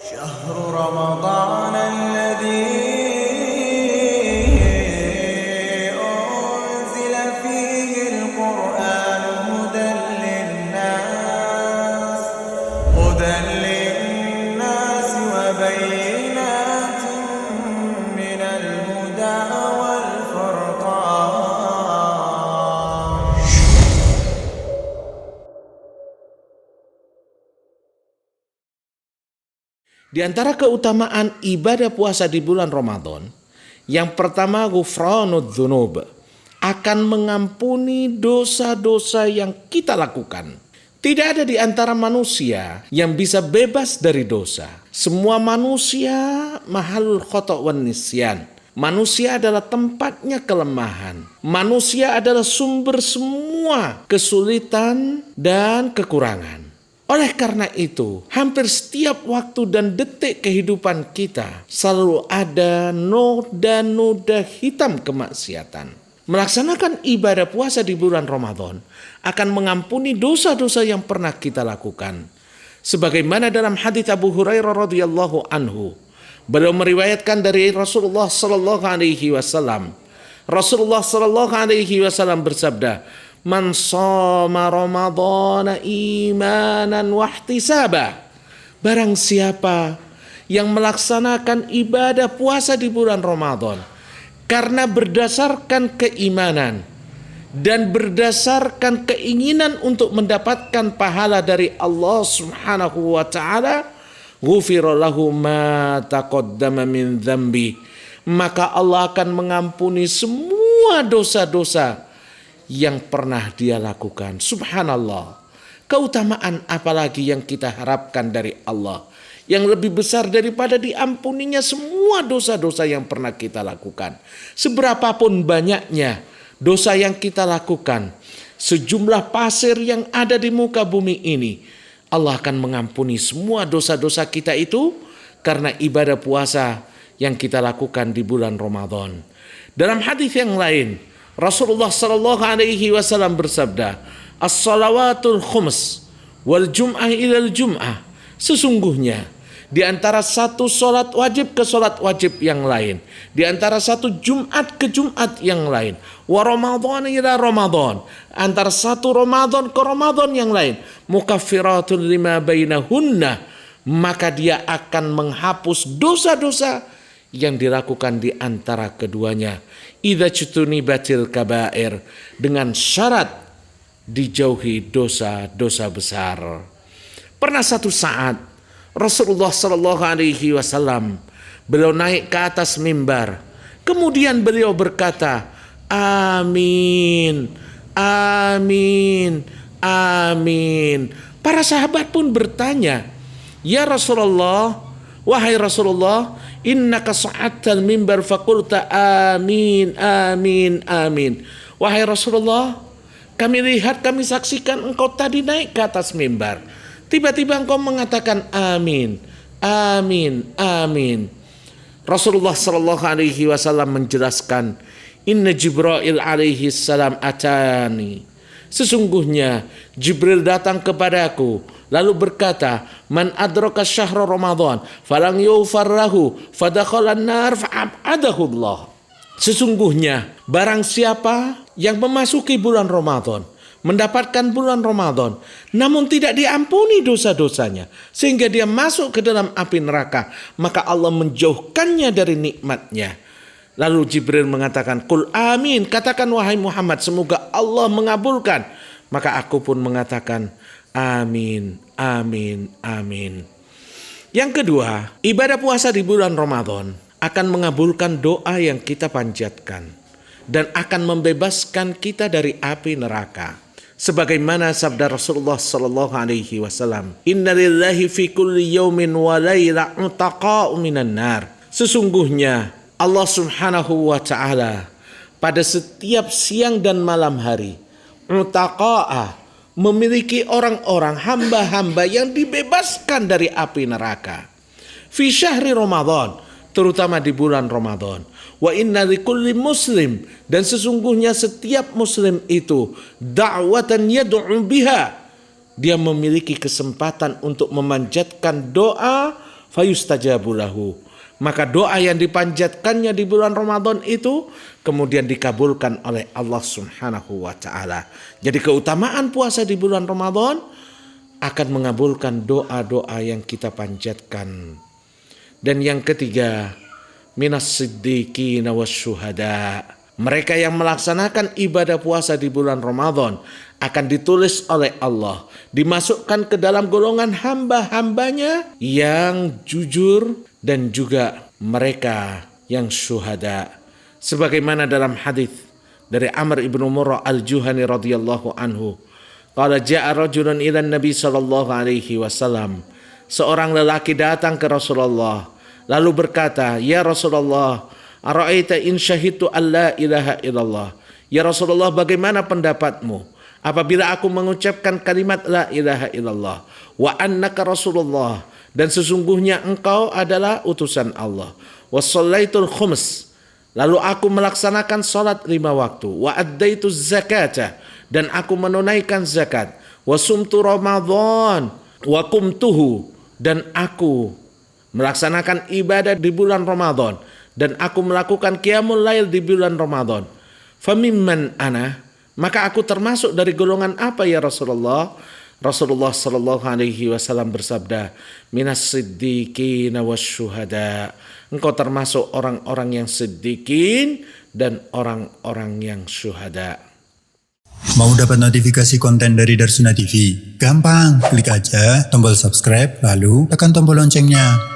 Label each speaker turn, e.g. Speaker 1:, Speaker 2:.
Speaker 1: شهر رمضان الذي أنزل فيه القرآن هدى للناس وبينات من الهدى والفرقان.
Speaker 2: Di antara keutamaan ibadah puasa di bulan Ramadan, yang pertama ghufranud dzunub, akan mengampuni dosa-dosa yang kita lakukan. Tidak ada di antara manusia yang bisa bebas dari dosa. Semua manusia mahalul khata' wan nisyan. Manusia adalah tempatnya kelemahan. Manusia adalah sumber semua kesulitan dan kekurangan. Oleh karena itu, hampir setiap waktu dan detik kehidupan kita selalu ada noda-noda hitam kemaksiatan. Melaksanakan ibadah puasa di bulan Ramadan akan mengampuni dosa-dosa yang pernah kita lakukan. Sebagaimana dalam hadits Abu Hurairah radhiyallahu anhu, beliau meriwayatkan dari Rasulullah sallallahu alaihi wasallam. Rasulullah sallallahu alaihi wasallam bersabda, "Man shoma Ramadhana imanan wahtisaba." Barang siapa yang melaksanakan ibadah puasa di bulan Ramadan karena berdasarkan keimanan dan berdasarkan keinginan untuk mendapatkan pahala dari Allah Subhanahu wa taala, ghufira lahu ma taqaddama min dzambi. Maka Allah akan mengampuni semua dosa-dosa yang pernah dia lakukan. Subhanallah. Keutamaan apalagi yang kita harapkan dari Allah yang lebih besar daripada diampuninya semua dosa-dosa yang pernah kita lakukan. Seberapapun banyaknya dosa yang kita lakukan, sejumlah pasir yang ada di muka bumi ini, Allah akan mengampuni semua dosa-dosa kita itu karena ibadah puasa yang kita lakukan di bulan Ramadan. Dalam hadis yang lain, Rasulullah sallallahu alaihi wasallam bersabda, "As-salawatul khums wal jum'ah ilal jum'ah." Sesungguhnya di antara satu solat wajib ke solat wajib yang lain, di antara satu Jumat ke Jumat yang lain, wa Ramadan ila Ramadan, antara satu Ramadan ke Ramadan yang lain, mukaffiratun lima bainahunna, maka dia akan menghapus dosa-dosa yang dilakukan di antara keduanya. Idza jutunibatil kabair, dengan syarat dijauhi dosa-dosa besar. Pernah satu saat Rasulullah sallallahu alaihi wasallam beliau naik ke atas mimbar. Kemudian beliau berkata, "Amin, amin, amin." Para sahabat pun bertanya, "Ya Rasulullah, wahai Rasulullah, innaka sa'adtal mimbar faqulta amin, amin, amin." Wahai Rasulullah, kami lihat, kami saksikan engkau tadi naik ke atas mimbar. Tiba-tiba engkau mengatakan amin, amin, amin. Rasulullah sallallahu alaihi wasallam menjelaskan, "Inna Jibril alaihi salam atani." Sesungguhnya Jibril datang kepadaku lalu berkata, "Man adraka syahra Ramadan falang yughfar lahu fadakhala an-nar fa'abadahu Allah." Sesungguhnya barang siapa yang memasuki bulan Ramadan, mendapatkan bulan Ramadan, namun tidak diampuni dosa-dosanya, sehingga dia masuk ke dalam api neraka, maka Allah menjauhkannya dari nikmatnya. Lalu Jibril mengatakan, "Qul amin." Katakan wahai Muhammad, semoga Allah mengabulkan. Maka aku pun mengatakan, amin, amin, amin. Yang kedua, ibadah puasa di bulan Ramadan akan mengabulkan doa yang kita panjatkan dan akan membebaskan kita dari api neraka. Sebagaimana sabda Rasulullah sallallahu alaihi wasallam, "Inna lillahi fi kulli yawmin wa laila utaqa'u minan nar." Sesungguhnya Allah Subhanahu wa taala pada setiap siang dan malam hari, utaqa'a, memiliki orang-orang hamba-hamba yang dibebaskan dari api neraka. Fi syahri Ramadan, terutama di bulan Ramadan. Wa inna likulli muslim, dan sesungguhnya setiap muslim itu da'watan yad'u biha, dia memiliki kesempatan untuk memanjatkan doa fayustajabu lahu. Maka doa yang dipanjatkannya di bulan Ramadan itu kemudian dikabulkan oleh Allah Subhanahu wa taala. Jadi keutamaan puasa di bulan Ramadan akan mengabulkan doa-doa yang kita panjatkan. Dan yang ketiga, minas siddiqina wasyuhada. Mereka yang melaksanakan ibadah puasa di bulan Ramadan akan ditulis oleh Allah, dimasukkan ke dalam golongan hamba-hambanya yang jujur dan juga mereka yang syuhada. Sebagaimana dalam hadis dari Amr ibnu Murrah al-Juhani radhiyallahu anhu, qala ja'a rajulun ila Nabi sallallahu alaihi wasallam. Seorang lelaki datang ke Rasulullah lalu berkata, "Ya Rasulullah, ara'aita in syahidtu an la ilaha illallah?" Ya Rasulullah, bagaimana pendapatmu apabila aku mengucapkan kalimat la ilaha illallah wa annaka Rasulullah, dan sesungguhnya engkau adalah utusan Allah, wa shallaitul khums, lalu aku melaksanakan salat 5 waktu, wa addaituz zakata, dan aku menunaikan zakat, wa sumtu Ramadan wa qumtuhu, dan aku melaksanakan ibadah di bulan Ramadan dan aku melakukan qiyamul lail di bulan Ramadan. Famimman ana, maka aku termasuk dari golongan apa ya Rasulullah? Rasulullah sallallahu alaihi wasallam bersabda, minas siddiqina wasyuhada. Engkau termasuk orang-orang yang siddiqin dan orang-orang yang syuhada.
Speaker 3: Mau dapat notifikasi konten dari Darsuna TV? Gampang, klik aja tombol subscribe lalu tekan tombol loncengnya.